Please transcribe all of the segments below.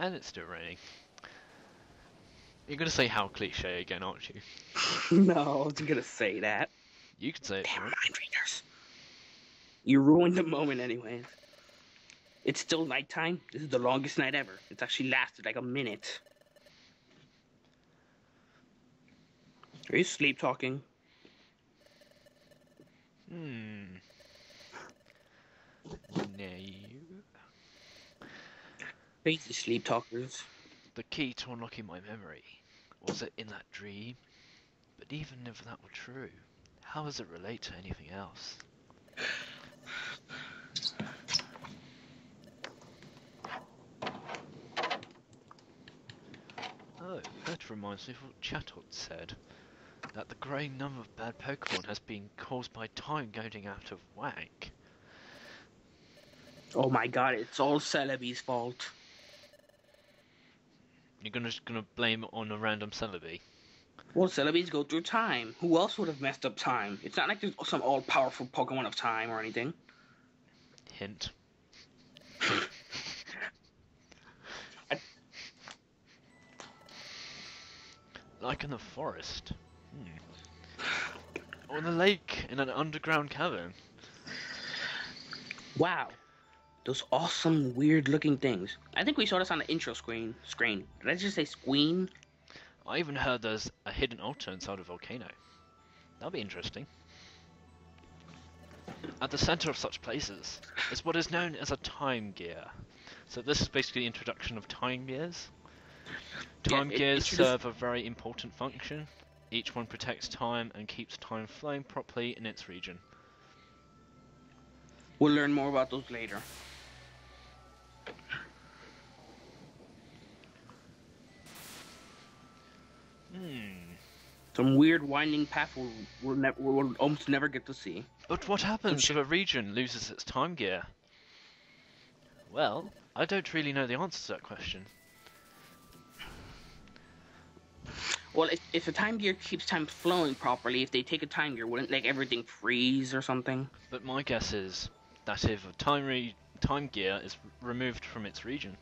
and it's still raining. You're gonna say how cliche again, aren't you? No, I wasn't gonna say that. You could say it. Damn mind readers. You ruined the moment anyways. It's still nighttime. This is the longest night ever. It's actually lasted like a minute. Are you sleep talking? No. Crazy sleep talkers. The key to unlocking my memory. Was it in that dream? But even if that were true, how does it relate to anything else? Oh, that reminds me of what Chatot said. That the growing number of bad Pokémon has been caused by time going out of whack. Oh my god, it's all Celebi's fault. You're just gonna blame it on a random Celebi? Well, Celebes go through time. Who else would have messed up time? It's not like there's some all-powerful Pokemon of time or anything. Hint. Like in the forest. Or in the lake, in an underground cavern. Wow. Those awesome, weird-looking things. I think we saw this on the intro screen. Did I just say screen? I even heard there's a hidden altar inside a volcano. That'll be interesting. At the center of such places is what is known as a time gear. So this is basically the introduction of time gears. Time gears serve a very important function. Each one protects time and keeps time flowing properly in its region. We'll learn more about those later. Some weird winding path we'll almost never get to see. But what happens if a region loses its time gear? Well, I don't really know the answer to that question. Well, if a time gear keeps time flowing properly, if they take a time gear, wouldn't like everything freeze or something? But my guess is that if a time gear is removed from its region,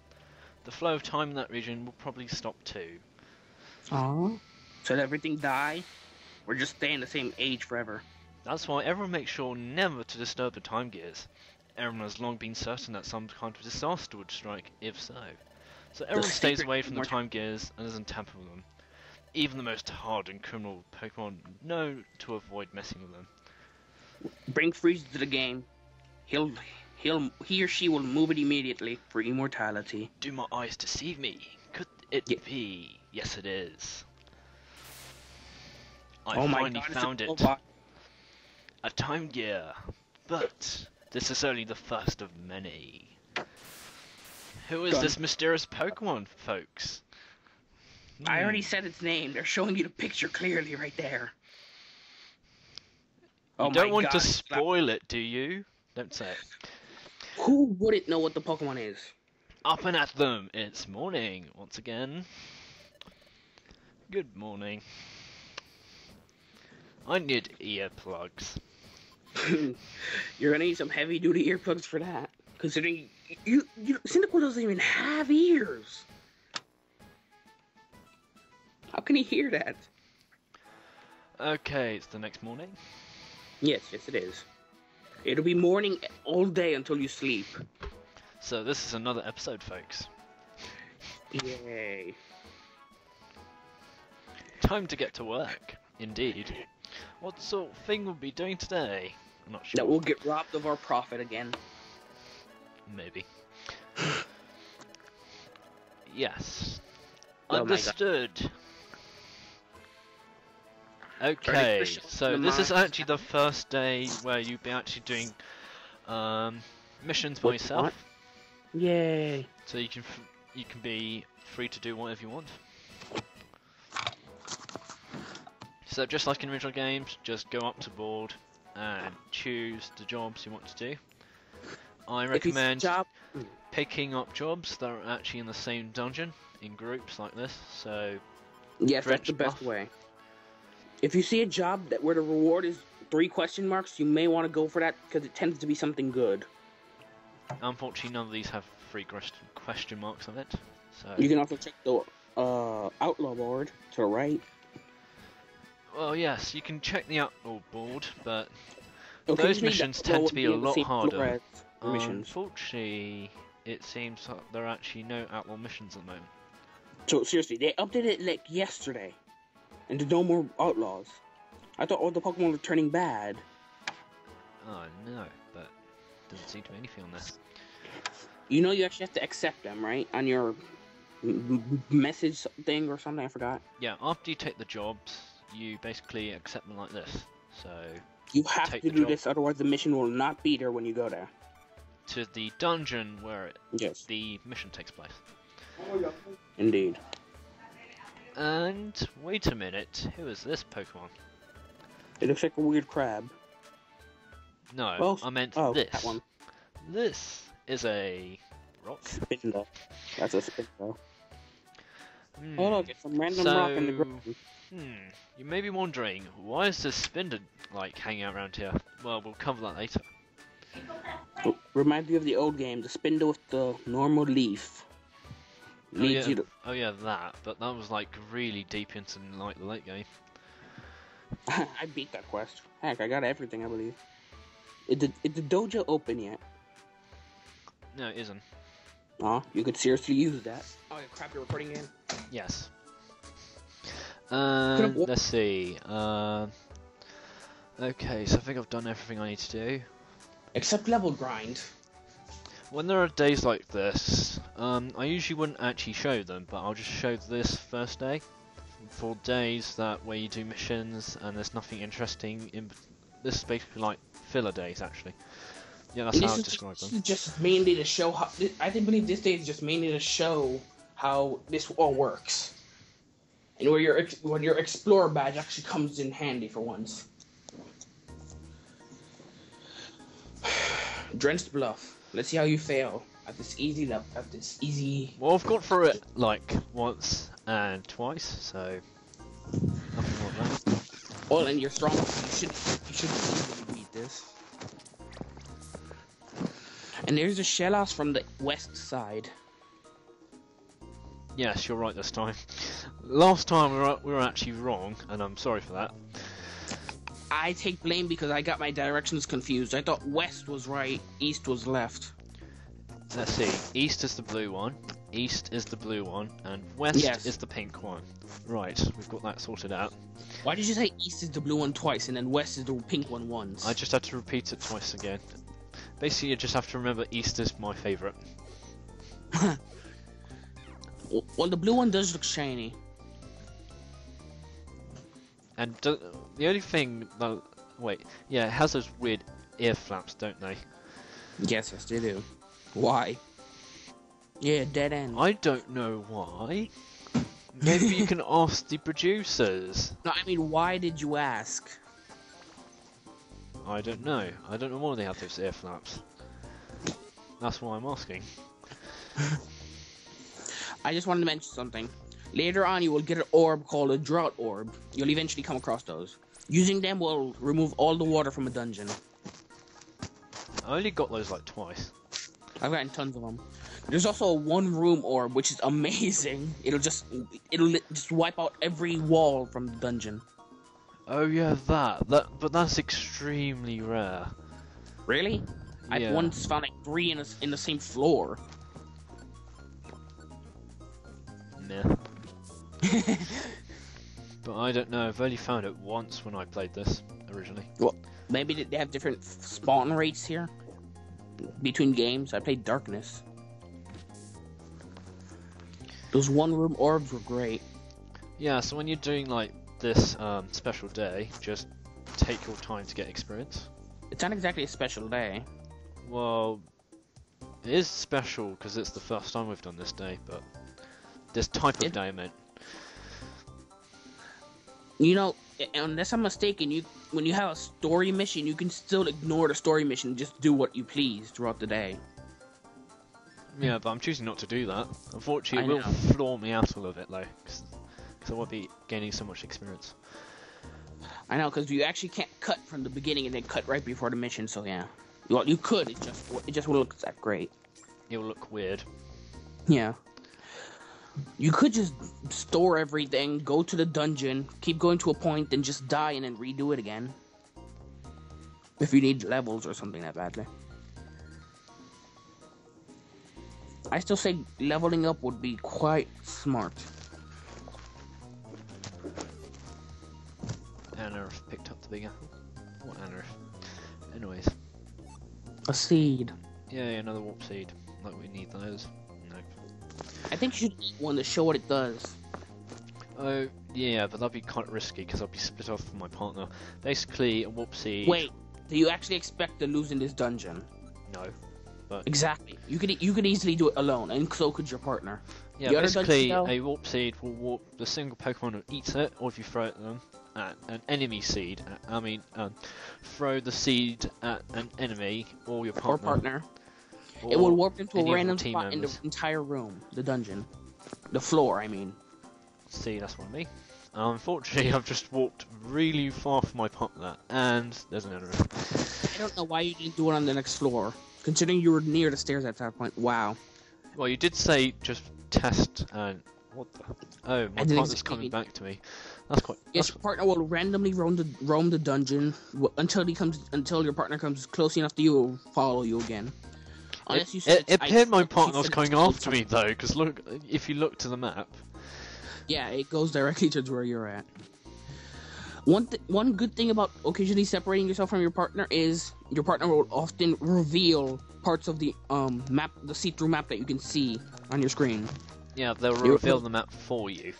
the flow of time in that region will probably stop too. Oh. So everything die? Or just stay in the same age forever? That's why everyone makes sure never to disturb the time gears. Everyone has long been certain that some kind of disaster would strike if so. So everyone stays away from the time gears and doesn't tamper with them. Even the most hardened criminal Pokemon know to avoid messing with them. Bring Freeze to the game. He or she will move it immediately for immortality. Do my eyes deceive me? Could it be? Yes, it is. I finally found it. A time gear. But this is only the first of many. Who is this mysterious Pokemon, folks? I already said its name. They're showing you the picture clearly right there. You don't want to spoil it, do you? Don't say it. Who wouldn't know what the Pokemon is? Up and at them! It's morning, once again. Good morning. I need earplugs. You're gonna need some heavy-duty earplugs for that. Considering you Cyndaquil doesn't even have ears. How can he hear that? Okay, it's the next morning. Yes, it is. It'll be morning all day until you sleep. So this is another episode, folks. Yay. Time to get to work, indeed. What sort of thing we'll be doing today? I'm not sure. That we'll get robbed of our profit again. Maybe. Yes. Understood. Okay, so this is actually the first day where you'll be actually doing missions by yourself. Yay! So you can be free to do whatever you want. So just like in original games, just go up to board and choose the jobs you want to do. I recommend picking up jobs that are actually in the same dungeon in groups like this. So yes, that's the best way. If you see a job where the reward is 3 question marks, you may want to go for that because it tends to be something good. Unfortunately, none of these have 3 question marks on it. So You can also check the outlaw board to the right. well, yes, you can check the outlaw board, but Okay, those missions tend to be a lot harder. Missions. Unfortunately, it seems like there are actually no outlaw missions at the moment. So seriously, they updated it like yesterday, and there's no more outlaws. I thought all the Pokemon were turning bad. Oh no, but doesn't seem to be anything on there. You know you actually have to accept them, right? On your message thing or something, I forgot. Yeah, after you take the jobs, you basically accept them like this. So You have to do this, otherwise the mission will not be there when you go there. To the dungeon where Yes. the mission takes place. Indeed. And wait a minute, who is this Pokemon? It looks like a weird crab. No, Well, I meant that this. one. This is a rock. Spindle. That's a Spindle. Hmm. Oh look, it's some random rock in the ground. You may be wondering, why is this Spindle like hanging out around here? Well, we'll cover that later. Reminds me of the old game, the Spindle with the normal leaf. Leads you to... Oh yeah, that. But that was like really deep into like the late game. I beat that quest. Heck, I got everything, I believe. Is the dojo open yet? No, it isn't. Oh, you could seriously use that. Oh, crap, you're recording again? Yes. Let's see. Okay, so I think I've done everything I need to do. Except level grind. When there are days like this, I usually wouldn't actually show them, but I'll just show this first day. For days that where you do missions and there's nothing interesting in... This is basically like filler days, actually. Yeah, that's how I describe them. This is just mainly to show how... I believe this day is just mainly to show how this all works. And where your Explorer badge actually comes in handy for once. Drenched Bluff. Let's see how you fail at this easy level. Well, I've got through it like once and twice, so nothing like that. Well, and you're strong. You should easily beat this. And there's a Shellos from the west side. Yes, you're right this time. Last time we were actually wrong, and I'm sorry for that. I take blame because I got my directions confused. I thought west was right, east was left. Let's see. East is the blue one, east is the blue one, and west is the pink one. Right, we've got that sorted out. Why did you say east is the blue one twice and then west is the pink one once? I just had to repeat it twice again. Basically, you just have to remember east is my favourite. Well, the blue one does look shiny. And the only thing that... Wait, yeah, it has those weird ear flaps, don't they? Yes, they do. Why? Yeah, dead end. I don't know why. Maybe you can ask the producers. No, I mean, why did you ask? I don't know. I don't know why they have those ear flaps. That's why I'm asking. I just wanted to mention something. Later on, you will get an orb called a Drought Orb. You'll eventually come across those. Using them will remove all the water from a dungeon. I only got those like twice. I've gotten tons of them. There's also a one-room orb, which is amazing. It'll just wipe out every wall from the dungeon. Oh yeah, but that's extremely rare. Really? Yeah. I've once found like 3 in the same floor. Meh. But I don't know, I've only found it once when I played this originally. Well, maybe they have different spawn rates here between games. I played Darkness. Those one-room orbs were great. Yeah, so when you're doing like this special day, just take your time to get experience. It's not exactly a special day. Well, it is special because it's the first time we've done this day, but this type of day I meant. You know, unless I'm mistaken, when you have a story mission, you can still ignore the story mission and just do what you please throughout the day. Yeah, but I'm choosing not to do that. Unfortunately, it will floor me out a little bit though, because I won't be gaining so much experience. I know, because you actually can't cut from the beginning and then cut right before the mission, so yeah. Well, you could, it just won't look that great. It will look weird. Yeah. You could just store everything, go to the dungeon, keep going to a point, then just die and then redo it again. If you need levels or something that badly. I still say leveling up would be quite smart. Anorith picked up the big apple. What Anorith? Anyways. A seed. Yeah, another warp seed. Like we need those. No. I think you should eat one to show what it does. Oh, yeah, but that'd be kind of risky because I'll be split off from my partner. Basically, a warp seed. Wait, do you actually expect to lose in this dungeon? No. But Exactly. You could easily do it alone, and so could your partner. yeah, The other basically, dungeons, though? a warp seed will warp the single Pokemon that eats it, or if you throw it at them at an enemy seed. Throw the seed at an enemy or your Or partner. partner. Or It will warp into any a of random your team spot in the members. entire room, the dungeon. The floor, I mean. See, that's what I mean. Unfortunately, I've just walked really far from my partner, and there's an enemy. I don't know why you didn't do it on the next floor. Considering you were near the stairs at that point. Wow. Well, you did say just test and what the? Oh, my didn't partner's exactly coming mean- back to me. That's quite. Yes, your partner will randomly roam the dungeon until your partner comes close enough to you, will follow you again. Unless you It said, appeared my I- partner was you coming said- after me though, because look, if you look to the map. Yeah, it goes directly to where you're at. One good thing about occasionally separating yourself from your partner is your partner will often reveal parts of the map, the see-through map that you can see on your screen. Yeah, they'll You're- reveal the map for you.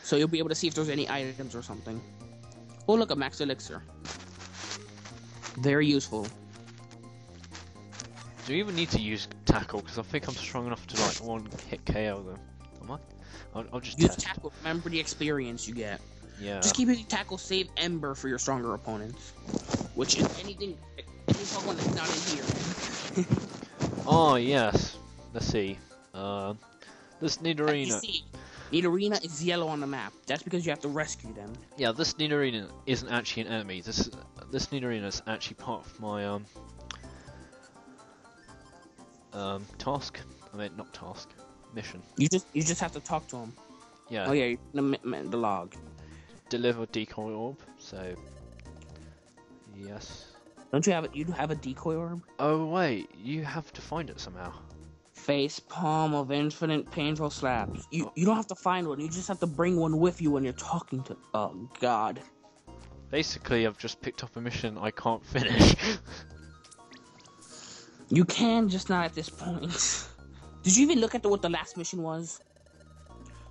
So you'll be able to see if there's any items or something. Oh, look, a max elixir. Very useful. Do you even need to use tackle? Because I think I'm strong enough to like one hit KO them. Am I? I'll just Use test. tackle. Remember the experience you get. Yeah. Just keep using tackle, save Ember for your stronger opponents. Which is any Pokemon that's not in here. Oh yes. Let's see. This You Nidorina. see, Nidorina is yellow on the map. That's because you have to rescue them. Yeah, this Nidorina isn't actually an enemy. This Nidorina is actually part of my task. I mean, not task. Mission. You just have to talk to him. Yeah. Oh yeah, the log. Deliver decoy orb. So. Yes. Don't you have it? You have a decoy orb. Oh wait, you have to find it somehow. Face palm of infinite painful slaps. You don't have to find one. You just have to bring one with you when you're talking to. Oh God. Basically, I've just picked up a mission I can't finish. You can, just not at this point. Did you even look at what the last mission was?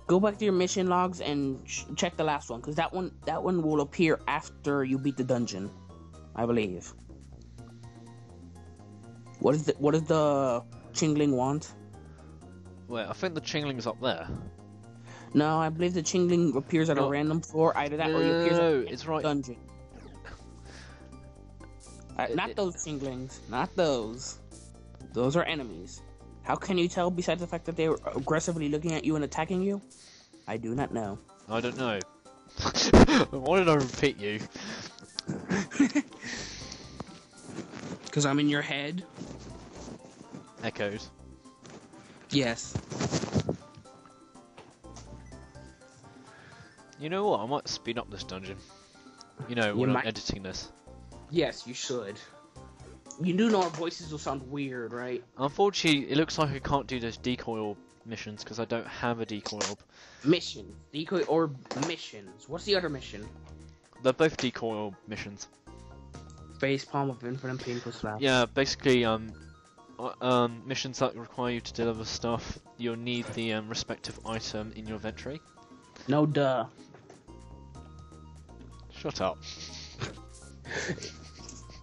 Go back to your mission logs and check the last one, because that one will appear after you beat the dungeon, I believe. What is the Chingling want? Wait, I think the Chingling's up there. No, I believe the Chingling appears at a No. random floor, either that or he appears No, at it's right. dungeon. Not those Chinglings, not those. Those are enemies. How can you tell besides the fact that they were aggressively looking at you and attacking you? I do not know. I don't know. Why did I repeat you? Because I'm in your head? Echoes. Yes. You know what? I might speed up this dungeon. You know, You when might. I'm editing this. Yes, you should. You do know our voices will sound weird, right? Unfortunately, it looks like I can't do those decoy orb missions because I don't have a decoy orb. Mission. Decoy orb missions. What's the other mission? They're both decoy orb missions. Face palm of infinite painful slap. Yeah, basically, missions that require you to deliver stuff, you'll need the respective item in your inventory. No duh. Shut up.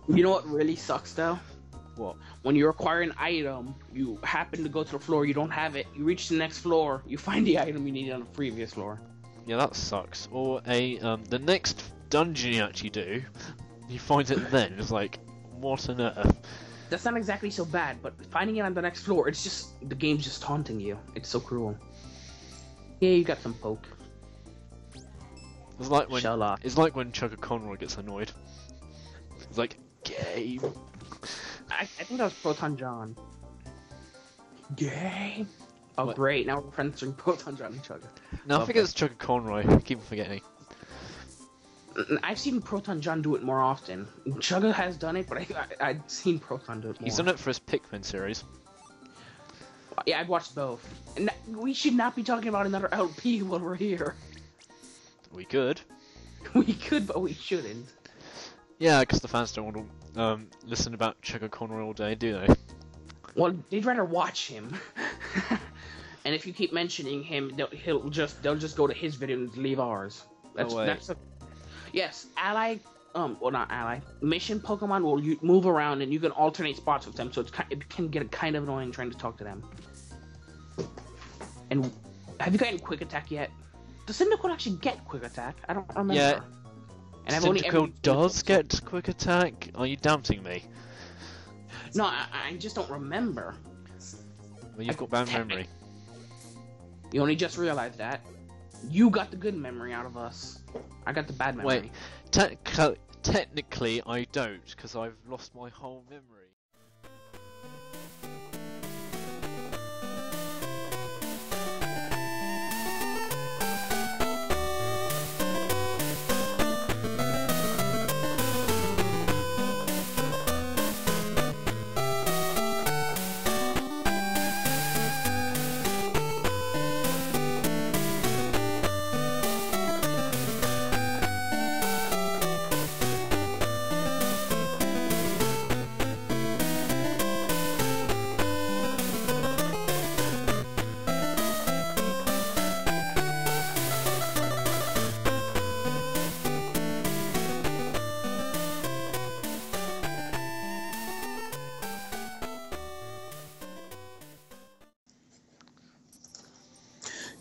You know what really sucks though? What? When you acquire an item, you happen to go to the floor, you don't have it, you reach the next floor, you find the item you needed on the previous floor. Yeah, that sucks. Or the next dungeon you actually do, you find it then. It's like, what on earth? That's not exactly so bad, but finding it on the next floor, it's just, the game's just taunting you. It's so cruel. Yeah, you got some poke. It's like when Sherlock. it's like when Chugga Conroy gets annoyed. It's like, game. I think that was Proton John. Game. Oh, What? great. Now we're referencing Proton John and Chugga. No, I think it's Chugga Conroy. I keep forgetting. I've seen Proton John do it more often. Chugga has done it, but I've seen Proton do it more. He's done it for his Pikmin series. Yeah, I've watched both. And we should not be talking about another LP while we're here. We could. We could, but we shouldn't. Yeah, because the fans don't want to listen about Chugga Conroy all day, do they? Well, they'd rather watch him. And if you keep mentioning him, they'll just go to his video and leave ours. Yes, ally. Well, not ally. Mission Pokemon will move around and you can alternate spots with them, so it can get kind of annoying trying to talk to them. And have you gotten Quick Attack yet? Does Cyndaquil actually get Quick Attack? I don't remember. Yeah. And I've Cyndaquil does get Quick Attack? Are you doubting me? No, I just don't remember. Well, you've got bad memory. You only just realized that. You got the good memory out of us. I got the bad memory. Wait, technically I don't, because I've lost my whole memory.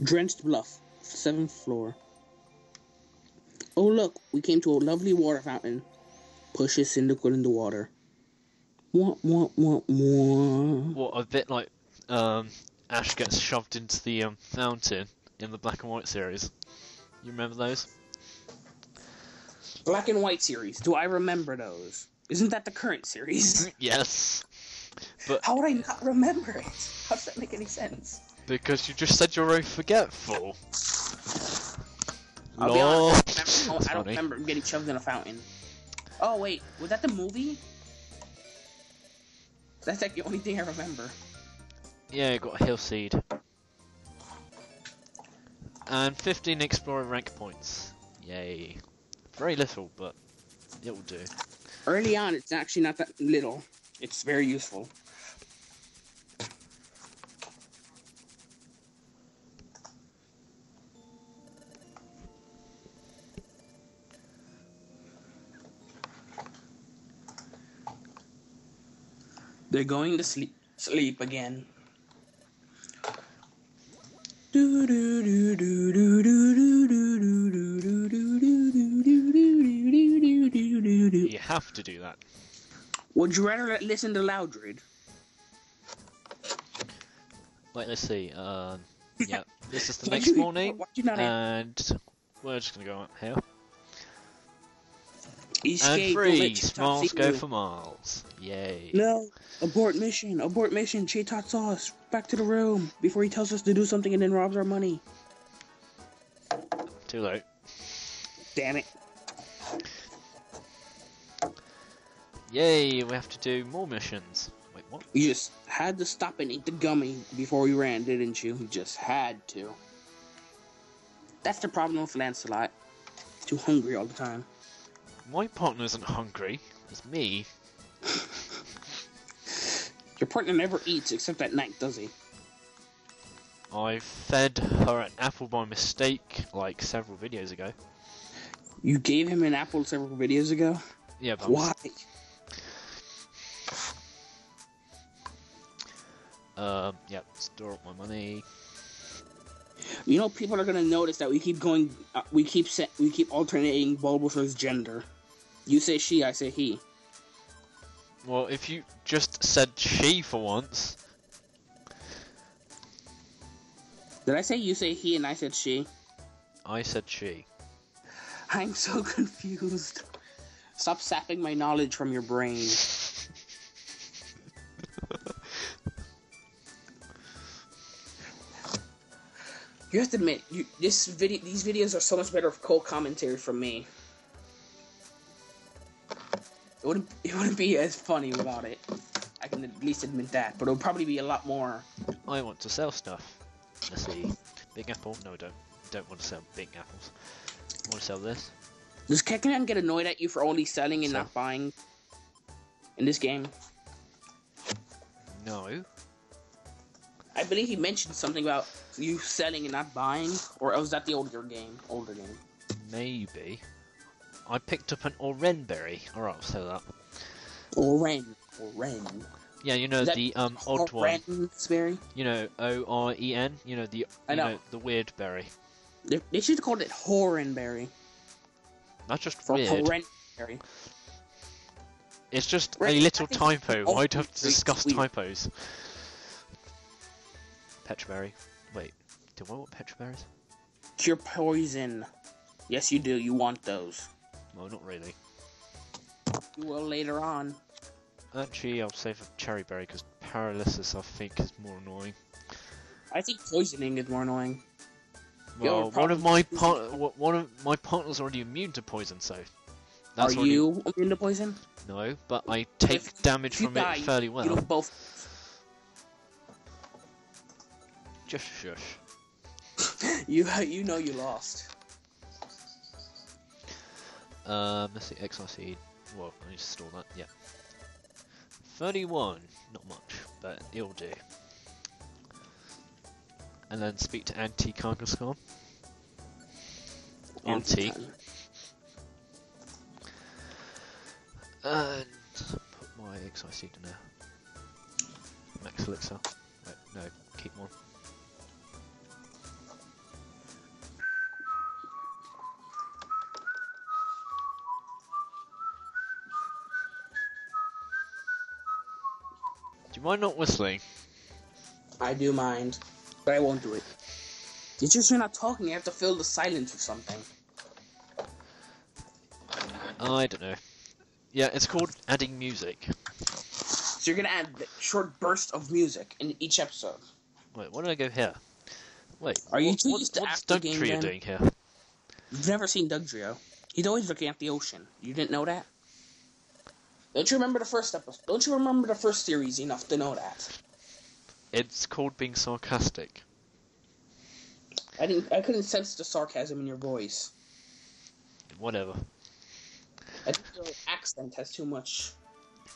Drenched Bluff, 7th floor. Oh look, we came to a lovely water fountain. Pushes Cyndaquil in the water. Wah, wah, wah, wah. What, a bit like Ash gets shoved into the fountain in the Black and White series. You remember those? Black and White series. Do I remember those? Isn't that the current series? Yes. But how would I not remember it? How does that make any sense? Because you just said you're very forgetful. I'll be honest, I don't remember getting shoved in a fountain. Oh wait, was that the movie? That's like the only thing I remember. Yeah, got a Hill Seed. And 15 Explorer rank points. Yay. Very little, but it will do. Early on, it's actually not that little. It's very useful. They're going to sleep again. You have to do that. Would you rather listen to Loudred? Wait, let's see. Yeah, this is the next morning, and we're just gonna go up here. And 3 smiles go for miles. Yay. No, abort mission, Cheetot sauce, back to the room, before he tells us to do something and then robs our money. Too late. Damn it. Yay, we have to do more missions. Wait, what? You just had to stop and eat the gummy before we ran, didn't you? You just had to. That's the problem with Lancelot. Too hungry all the time. My partner isn't hungry. It's me. Your partner never eats except at night, does he? I fed her an apple by mistake, like, several videos ago. You gave him an apple several videos ago? Yeah, but why? Yeah, store up my money. You know, people are gonna notice that we keep going. We keep alternating Bulbasaur's gender. You say she, I say he. Well, if you just said she for once. Did I say you say he and I said she? I said she. I'm so confused. Stop sapping my knowledge from your brain. You have to admit, these videos are so much better with cool commentary from me. It wouldn't be as funny without it. I can at least admit that, but it would probably be a lot more. I want to sell stuff. Let's see. Big apple? No, I don't. Don't want to sell big apples. I want to sell this. Does Kekkonen get annoyed at you for only selling and not buying in this game? No. I believe he mentioned something about you selling and not buying, or was that the older game? Maybe. I picked up an oranberry. Alright, I'll sell that. Oren. Yeah, you know the odd one. Berry? You know, O-R-E-N. You know the the weird berry. They should have called it Horenberry. That's just or weird. Horenberry. It's just a little typo. Why'd have to discuss typos? Petraberry. Wait, do I want petraberries? Cure poison. Yes, you do. You want those. Well, not really. You will later on. Actually, I'll save a cherryberry because paralysis, I think, is more annoying. I think poisoning is more annoying. Well, one of my partners already immune to poison, so that's Are you immune to poison? No, but I take damage from it fairly well. You both. Just shush. you know you lost. Let's see, XR seed. Well, I need to store that. Yeah. 31, not much, but it'll do. And then speak to Auntie Kangaskhan. Auntie. And put my XI seed in there. Max elixir. Wait, no, keep one. Do you mind not whistling? I do mind, but I won't do it. It's just you're not talking, you have to fill the silence with something. I don't know. Yeah, it's called adding music. So you're gonna add short bursts of music in each episode. Wait, why did I go here? Wait, are you what's Doug Trio doing here? You've never seen Doug Trio. He's always looking at the ocean. You didn't know that? Don't you remember the first episode? Don't you remember the first series enough to know that? It's called being sarcastic. I couldn't sense the sarcasm in your voice. Whatever. I think your accent has too much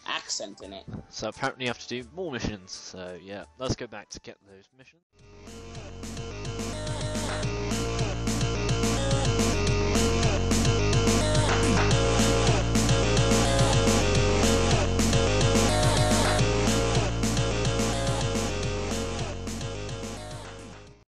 accent in it. So apparently you have to do more missions. So yeah, let's go back to get those missions.